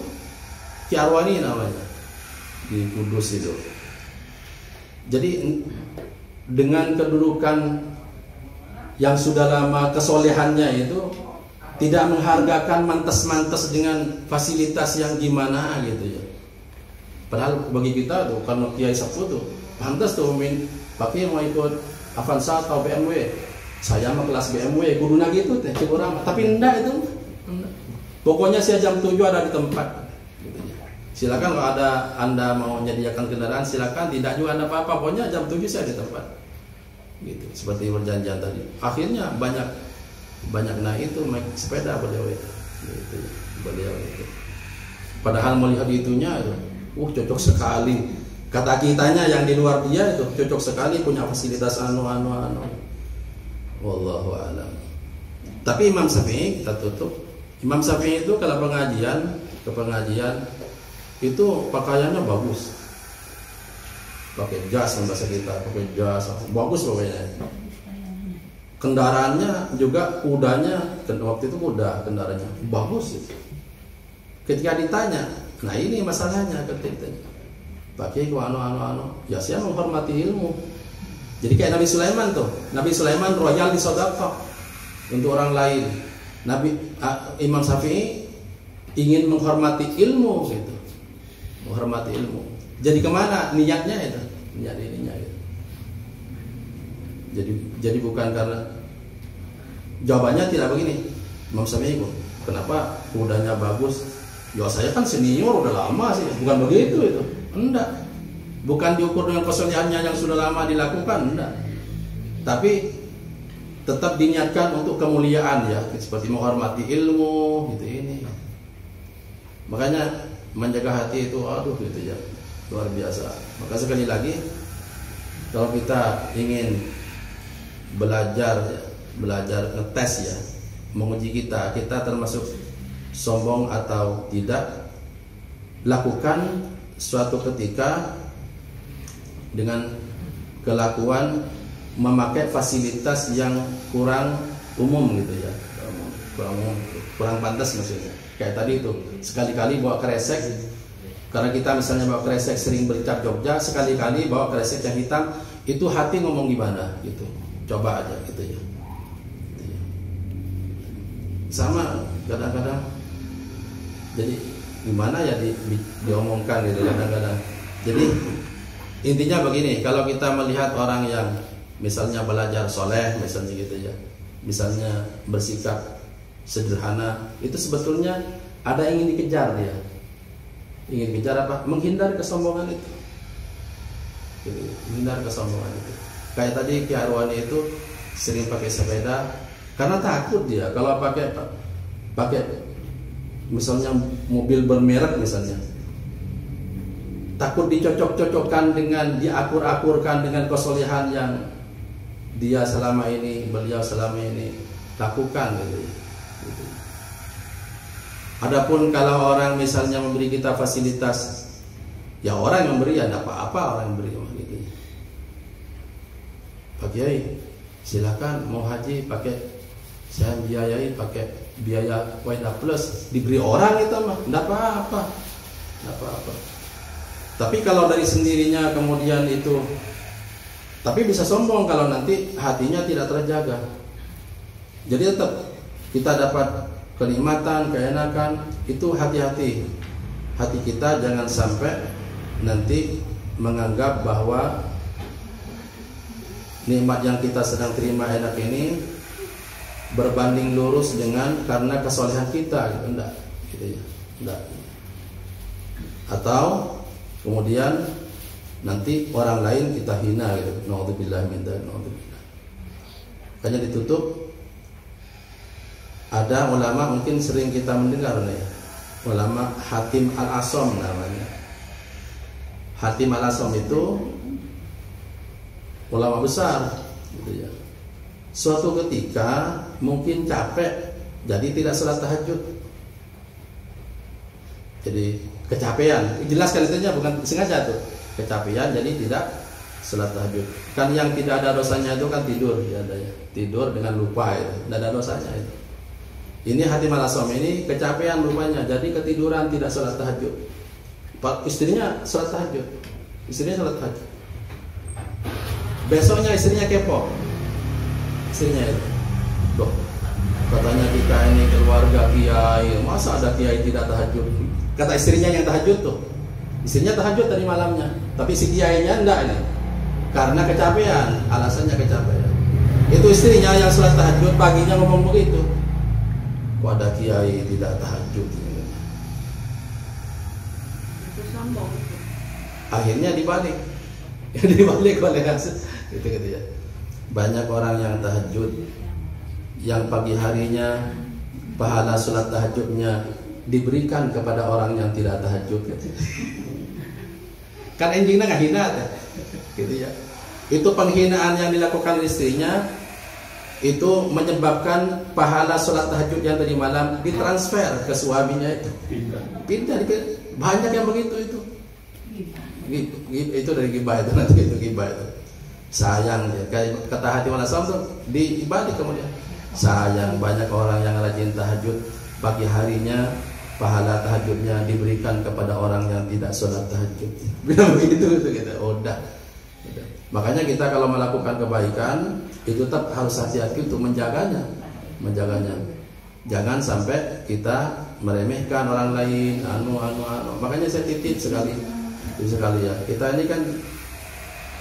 Ki Arwani namanya di Kudus itu. Jadi dengan kedudukan yang sudah lama, kesolehannya itu tidak menghargakan mantas-mantas dengan fasilitas yang gimana gitu ya. Padahal bagi kita tuh, karena Kiai Sapu tuh pantas tuh pakai mau ikut Avanza atau BMW. Saya mah kelas BMW, kuduna gitu teh kurang. Tapi enggak itu. Pokoknya saya jam 7 ada di tempat. Gitu ya. Silakan kalau ada Anda mau menyediakan kendaraan silakan, tidak juga Anda apa-apa. Pokoknya jam 7 saya di tempat. Gitu. Seperti perjanjian tadi. Akhirnya banyak naik itu naik sepeda beliau itu. Gitu. Beliau itu. Padahal melihat itunya itu, cocok sekali. Kata kitanya yang di luar dia itu cocok sekali punya fasilitas anu. Wallahu a'lam. Tapi Imam Syafi'i kita tutup. Imam Syafi'i itu kalau ke pengajian itu pakaiannya bagus. Pakai jas bahasa kita, pakai jas bagus pokoknya. Kendaraannya juga kudanya, waktu itu kuda kendaraannya bagus itu. Ketika ditanya, nah ini masalahnya ketika pakai anu, ya saya menghormati ilmu. Jadi kayak Nabi Sulaiman tuh. Nabi Sulaiman royal di sedekah untuk orang lain. Imam Syafi'i ingin menghormati ilmu gitu. Menghormati ilmu. Jadi kemana niatnya itu? Niat ininya gitu. Jadi bukan karena jawabannya tidak begini. Imam Syafi'i kenapa kudanya bagus? Ya saya kan senior udah lama sih. Bukan begitu itu. Enggak. Bukan diukur dengan kesolehannya yang sudah lama dilakukan, enggak. Tapi tetap diniatkan untuk kemuliaan ya, seperti menghormati ilmu gitu ini. Makanya menjaga hati itu gitu ya, luar biasa. Maka sekali lagi kalau kita ingin belajar ngetes ya, menguji kita termasuk sombong atau tidak, lakukan suatu ketika dengan kelakuan memakai fasilitas yang kurang umum gitu ya, kurang pantas maksudnya. Kayak tadi itu sekali-kali bawa kresek, karena kita misalnya bawa kresek sering bercap Jogja, sekali-kali bawa kresek yang hitam, itu hati ngomong gimana gitu, coba aja gitu ya. Sama kadang-kadang, jadi gimana ya diomongkan gitu kadang-kadang. Jadi intinya begini, kalau kita melihat orang yang misalnya belajar soleh misalnya gitu ya, misalnya bersikap sederhana, itu sebetulnya ada yang ingin dikejar dia. Ingin kejar apa? Menghindar kesombongan itu. Gitu, menghindar kesombongan itu. Kayak tadi Ki Arwani itu sering pakai sepeda karena takut dia kalau pakai misalnya mobil bermerek misalnya, takut dicocok-cocokkan dengan, diakur-akurkan dengan kesolehan yang beliau selama ini lakukan gitu. Adapun kalau orang misalnya memberi kita fasilitas, ya orang yang memberi ya tidak apa-apa, orang yang memberi gitu. Pak Kiai, silakan mau haji pakai, saya biayai pakai biaya Weda Plus, diberi orang itu mah tidak apa-apa. Tapi kalau dari sendirinya kemudian itu, tapi bisa sombong kalau nanti hatinya tidak terjaga. Jadi tetap kita dapat kenikmatan, keenakan, itu hati-hati. Hati kita jangan sampai nanti menganggap bahwa nikmat yang kita sedang terima enak ini berbanding lurus dengan karena kesolehan kita gitu, enggak gitu ya, enggak. Atau kemudian nanti orang lain kita hina gitu. Naudzubillah min dzalik, naudzubillah. Makanya ditutup. Ada ulama mungkin sering kita mendengar nih, ulama Hatim Al-Asom namanya. Hatim Al-Asom itu ulama besar gitu ya. Suatu ketika mungkin capek, jadi tidak salat tahajud. Jadi kecapean, jelas kan itunya bukan sengaja tuh. Kecapean jadi tidak Salat tahajud. Kan yang tidak ada dosanya itu kan tidur, ya ada ya. Tidur dengan lupa itu, tidak ada dosanya itu. Ini Hatim Al-Asam ini kecapean rupanya, jadi ketiduran tidak salat tahajud. Istrinya salat tahajud. Istrinya salat tahajud. Besoknya istrinya kepo. Istrinya itu. Loh, katanya kita ini keluarga kiai, masa ada kiai tidak tahajud? Kata istrinya yang tahajud tuh. Istrinya tahajud tadi malamnya, tapi si kiainya enggak ini. Karena kecapean, alasannya kecapean. Itu istrinya yang salat tahajud paginya ngomong begitu. Kok ada kiai tidak tahajud? Itu sombong. Akhirnya dibalik. Dibalik oleh gitu ya. Banyak orang yang tahajud, yang pagi harinya pahala salat tahajudnya diberikan kepada orang yang tidak tahajud gitu. Kan enjingnya nggak hina gitu ya. Itu penghinaan yang dilakukan istrinya itu menyebabkan pahala sholat tahajud yang tadi malam ditransfer ke suaminya itu. Pindah. Banyak yang begitu itu. Itu dari gibah itu, nanti itu gibah itu. Sayang ya, kayak kata Hatim Al-Asam tuh dibalik kemudian. Sayang banyak orang yang rajin tahajud pagi harinya pahala tahajudnya diberikan kepada orang yang tidak sholat tahajud. Bilang begitu gitu. Udah. Makanya kita kalau melakukan kebaikan itu tetap harus hati-hati untuk menjaganya. Jangan sampai kita meremehkan orang lain. Makanya saya titip sekali ya. Kita ini kan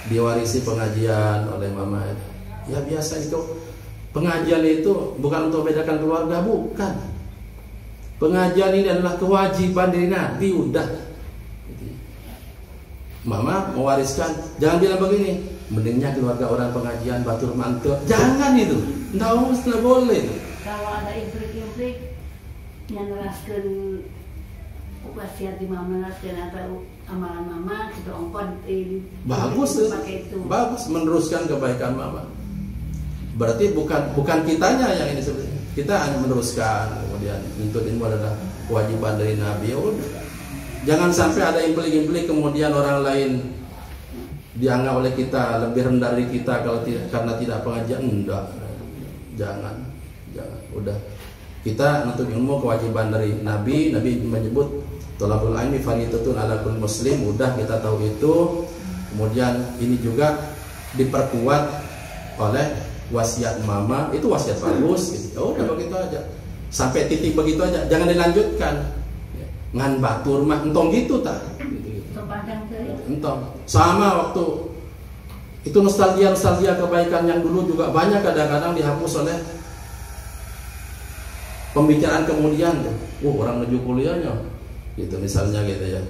diwarisi pengajian oleh mama. Ya biasa itu pengajian itu bukan untuk membedakan keluarga, bukan. Pengajian ini adalah kewajiban dari Nabi, udah. Mama mewariskan, jangan bilang begini, mendingnya keluarga orang pengajian batur mantuk. Jangan itu, nggak boleh. Kalau ada implik-implik yang neraskan wasiat di mama, neraskan atau amalan mama, kita ongkon bagus meneruskan kebaikan mama. Berarti bukan kitanya yang ini sebenarnya. Kita hanya meneruskan, kemudian untuk ini adalah kewajiban dari Nabi. Udah. Jangan sampai ada implik-implik kemudian orang lain dianggap oleh kita lebih rendah dari kita karena tidak pengajian. Enggak. Jangan. Udah. Kita nuntut ilmu kewajiban dari Nabi. Nabi menyebut thalabul ilmi fardhatun 'ala kulli muslim. Udah kita tahu itu. Kemudian ini juga diperkuat oleh wasiat mama. Itu wasiat bagus gitu. Udah begitu aja. Sampai titik begitu aja. Jangan dilanjutkan. Ngan batur mah entong gitu tak gitu. Entong sama waktu itu nostalgia kebaikan yang dulu juga banyak kadang-kadang dihapus oleh pembicaraan kemudian tuh. Orang menuju kuliahnya gitu misalnya gitu ya.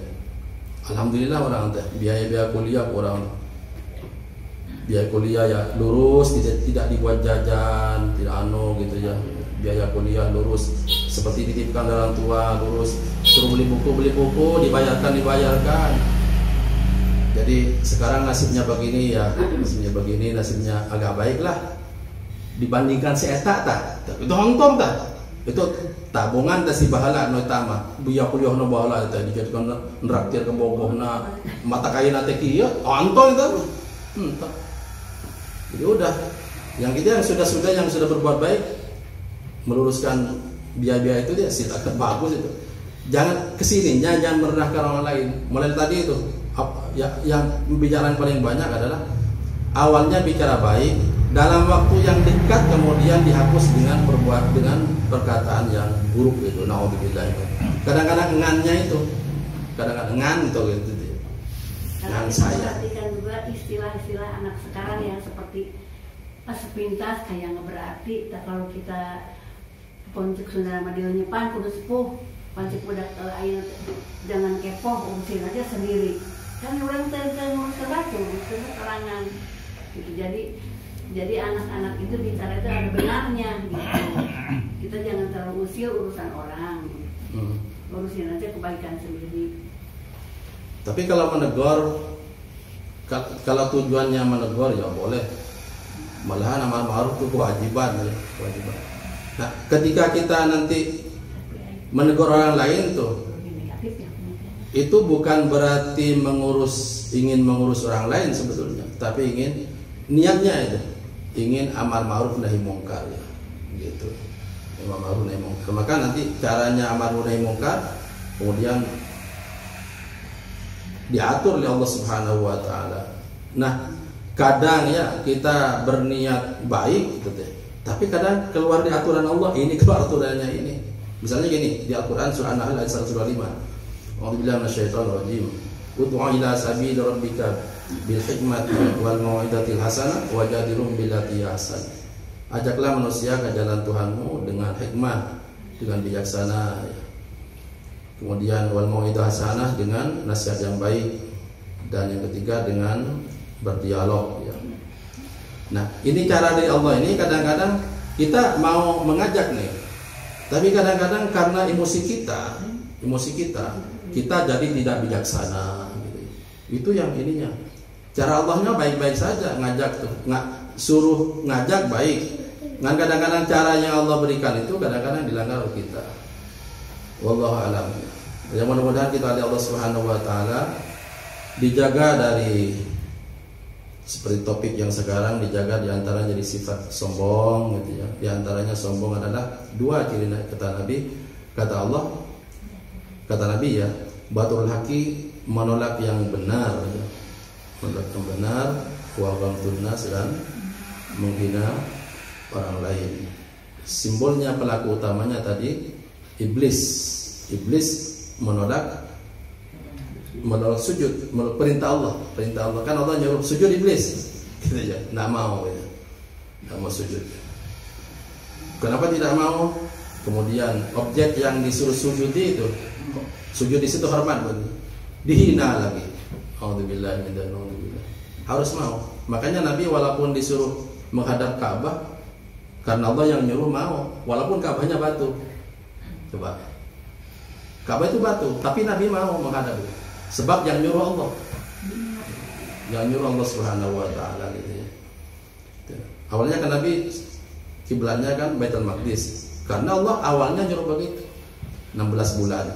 Alhamdulillah orang teh biaya kuliah orang biaya kuliah ya lurus, tidak dibuat jajan, tidak gitu ya. Biaya kuliah lurus seperti dititipkan orang tua, lurus suruh beli buku dibayarkan. Jadi sekarang nasibnya begini ya, nasibnya agak baik lah dibandingkan si eta tak itu hongtong tak itu tabungan tak si bahala no tama biaya kuliah no bahala itu dijadikan neraktir ke bogohna mata kain teh kieu hongtong itu jadi udah yang kita yang sudah berbuat baik meluruskan biaya itu dia silakan bagus itu. Jangan kesininya jangan merendahkan orang lain. Mulai tadi itu yang pembicaraan paling banyak adalah awalnya bicara baik, dalam waktu yang dekat kemudian dihapus dengan perkataan yang buruk itu. Nauzubillah itu. Kadang-kadang ngannya itu, kadang-kadang ngan itu gitu. Ngan saya. Perhatikan juga istilah-istilah anak sekarang yang seperti sepintas kayak nggak berarti. Kalau kita poncuk saudara madil nyepan kudu sepuh pancik budak air jangan kepo urusin aja sendiri kan orang ngurus kebaca ngurus keterangan gitu. Jadi anak-anak itu bicara itu ada benarnya gitu. Kita jangan terlalu usil urusan orang, urusin aja kebaikan sendiri. Tapi kalau menegur, kalau tujuannya menegur ya boleh, malahan amar ma'ruf itu kewajiban. Nah, ketika kita nanti menegur orang lain tuh, itu bukan berarti ingin mengurus orang lain sebetulnya, tapi niatnya itu ingin amar ma'ruf nahi mungkar ya. Gitu. Amar ma'ruf nahi mungkar. Maka nanti caranya amar ma'ruf nahi mungkar kemudian diatur oleh Allah Subhanahu wa taala. Nah, kadang ya kita berniat baik gitu deh. Tapi kadang keluar di aturan Allah, ini keluar aturannya ini. Misalnya gini, di Al-Qur'an surah An-Nahl ayat 125. A'udzubillahi minasyaitonir rajim. Ud'u ila sabili rabbika bil hikmati wal mau'izatil hasanah wajadilhum billati ahsan. Ajaklah manusia ke jalan Tuhanmu dengan hikmah, dengan bijaksana. Kemudian wal mau'izah hasanah dengan nasihat yang baik, dan yang ketiga dengan berdialog ya. Nah, ini cara dari Allah ini. Kadang-kadang kita mau mengajak nih, tapi kadang-kadang karena emosi kita jadi tidak bijaksana gitu. Itu yang ininya. Cara Allahnya baik-baik saja, ngajak tuh, suruh ngajak baik. Nah, kadang-kadang cara yang Allah berikan itu kadang-kadang dilanggar oleh kita. Wallahu a'lam. Ya, mudah-mudahan kita oleh Allah Subhanahu wa taala dijaga dari seperti topik yang sekarang, dijaga diantaranya dari sifat sombong gitu ya. Diantaranya sombong adalah dua ciri kata Nabi, kata Nabi ya, batul haqi, menolak yang benar ya. Menolak yang benar, wa ghamtun nas, dan menghina orang lain. Simbolnya pelaku utamanya tadi iblis menolak sujud, menolak perintah Allah. Kan Allah nyuruh sujud, iblis gitu ya, nggak mau ya. Nggak mau sujud. Kenapa tidak mau? Kemudian objek yang disuruh sujud itu, sujud di situ hormat, dihina lagi. Alhamdulillah, harus mau. Makanya Nabi walaupun disuruh menghadap Ka'bah, karena Allah yang nyuruh mau, walaupun Ka'bahnya batu. Coba, Ka'bah itu batu, tapi Nabi mau menghadap. Sebab yang nyuruh Allah, Subhanahu wa taala gitu ya. Awalnya kan Nabi kiblatnya kan Baitul Maqdis, karena Allah awalnya nyuruh begitu 16 bulan.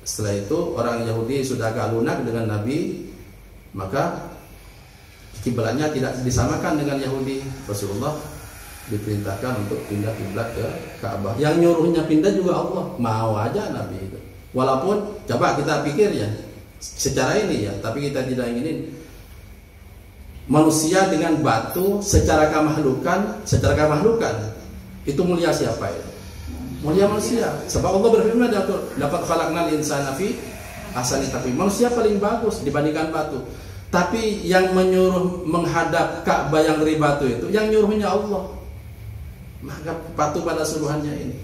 Setelah itu orang Yahudi sudah agak lunak dengan Nabi, maka kiblatnya tidak disamakan dengan Yahudi. Rasulullah diperintahkan untuk pindah kiblat ke Ka'bah. Yang nyuruhnya pindah juga Allah, mau aja Nabi itu. Walaupun coba kita pikir ya, secara ini ya, tapi kita tidak inginin manusia dengan batu secara kemahlukan itu mulia siapa ya? Mulia manusia. Sebab Allah berfirman dapat khalaqnal insana fi ahsani taqwim. Manusia paling bagus dibandingkan batu. Tapi yang menyuruh menghadap Ka'bah yang dari batu itu, yang nyuruhnya Allah. Maka patuh pada suruhannya ini.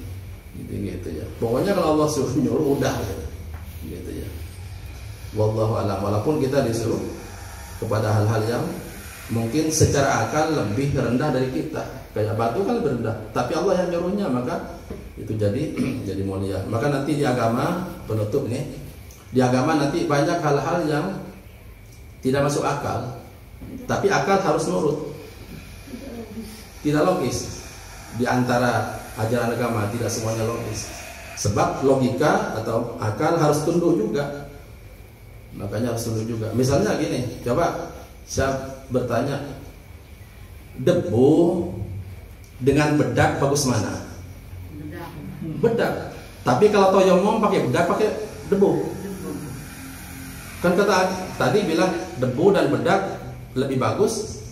Gitu ya. Pokoknya kalau Allah suruh nyuruh udah gitu ya. Wallahu a'lam. Walaupun kita disuruh kepada hal-hal yang mungkin secara akal lebih rendah dari kita. Kayak batu kan lebih rendah, tapi Allah yang nyuruhnya, maka itu jadi mulia. Maka nanti di agama, penutup nih, di agama nanti banyak hal-hal yang tidak masuk akal, tapi akal harus nurut. Tidak logis. Di antara ajaran agama tidak semuanya logis. Sebab logika atau akal harus tunduk juga. Makanya harus tunduk juga. Misalnya gini, coba saya bertanya, debu dengan bedak bagus mana? Bedak. Tapi kalau toyomong pakai bedak, pakai debu. Kan kata tadi bilang debu dan bedak lebih bagus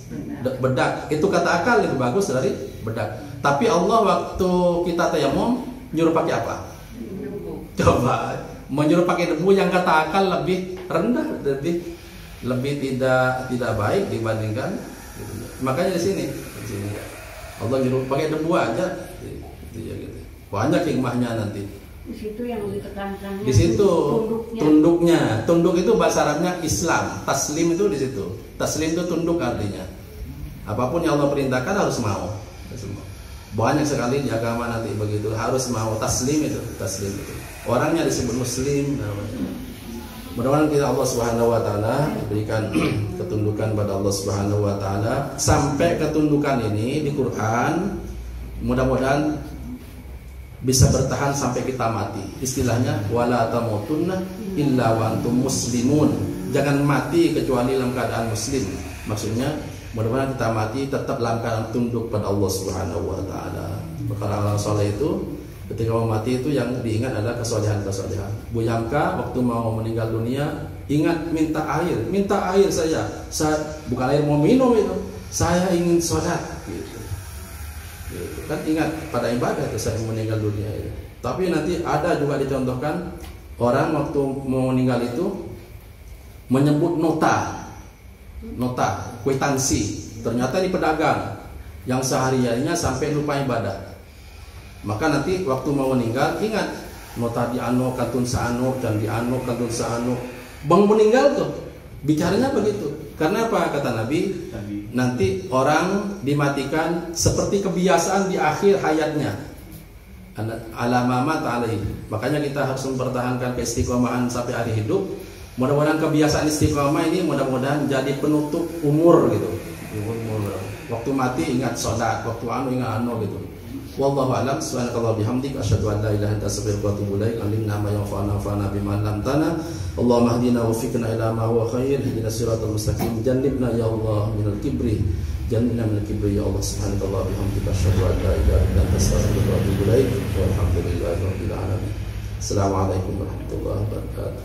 bedak. Itu kata akal lebih bagus dari bedak. Tapi Allah waktu kita tayamum nyuruh pakai apa? Coba menyuruh pakai debu yang kata akal lebih rendah, lebih tidak baik dibandingkan. Makanya di sini Allah nyuruh pakai debu aja. Gitu. Banyak hikmahnya nanti. Di situ yang ditekankannya. Di situ tunduknya. Tunduk itu bahasa Arabnya Islam. Taslim itu di situ. Taslim itu tunduk artinya. Apapun yang Allah perintahkan harus mau. Banyak sekali di agama nanti begitu, harus mau taslim itu. Orangnya disebut muslim. Mudah-mudahan kita Allah Subhanahu wa taala diberikan ketundukan pada Allah Subhanahu wa taala. Sampai ketundukan ini di Quran mudah-mudahan bisa bertahan sampai kita mati. Istilahnya wala tamutunna illa wa antum muslimun. Jangan mati kecuali dalam keadaan muslim. Maksudnya mudah-mudahan kita mati tetap dalam keadaan tunduk pada Allah Subhanahu wa taala. Perkara soleh itu ketika mau mati itu yang diingat adalah kesolehan-kesolehan. Bu Yamka waktu mau meninggal dunia ingat minta air saya bukan air mau minum itu. Saya ingin sholat gitu. Kan ingat pada ibadah itu saya meninggal dunia itu. Tapi nanti ada juga dicontohkan orang waktu mau meninggal itu menyebut nota kwitansi. Ternyata ini pedagang yang sehariannya sampai lupa ibadah. Maka nanti waktu mau meninggal ingat nota di anu kantun saanu dan di anu kantun saanu. Bang meninggal tuh bicaranya begitu. Karena apa kata Nabi? Nanti orang dimatikan seperti kebiasaan di akhir hayatnya. Alamamat alaihi. Makanya kita harus mempertahankan keistiqomahan sampai hari hidup. Mudah-mudahan kebiasaan istiqomah ini mudah-mudahan jadi penutup umur gitu. Waktu mati ingat sholat, waktu ingat gitu. Wallahu a'lam. Subhanakallah bihamdik asyhadu an la ilaha illa anta astaghfiruka wa atubu ilaik. Alimna ma yanfa'una wanfa'na bima 'allamtana. Allahumma hdina wa fikna ila ma huwa khair. Ihdinas siratal mustaqim. Jannibna ya Allah minal kibri. Jannibna minal kibri ya Allah. Subhanakallah bihamdika asyhadu an la ilaha illa anta astaghfiruka wa atubu ilaik. Walhamdulillahi rabbil alamin. Assalamualaikum warahmatullahi wabarakatuh.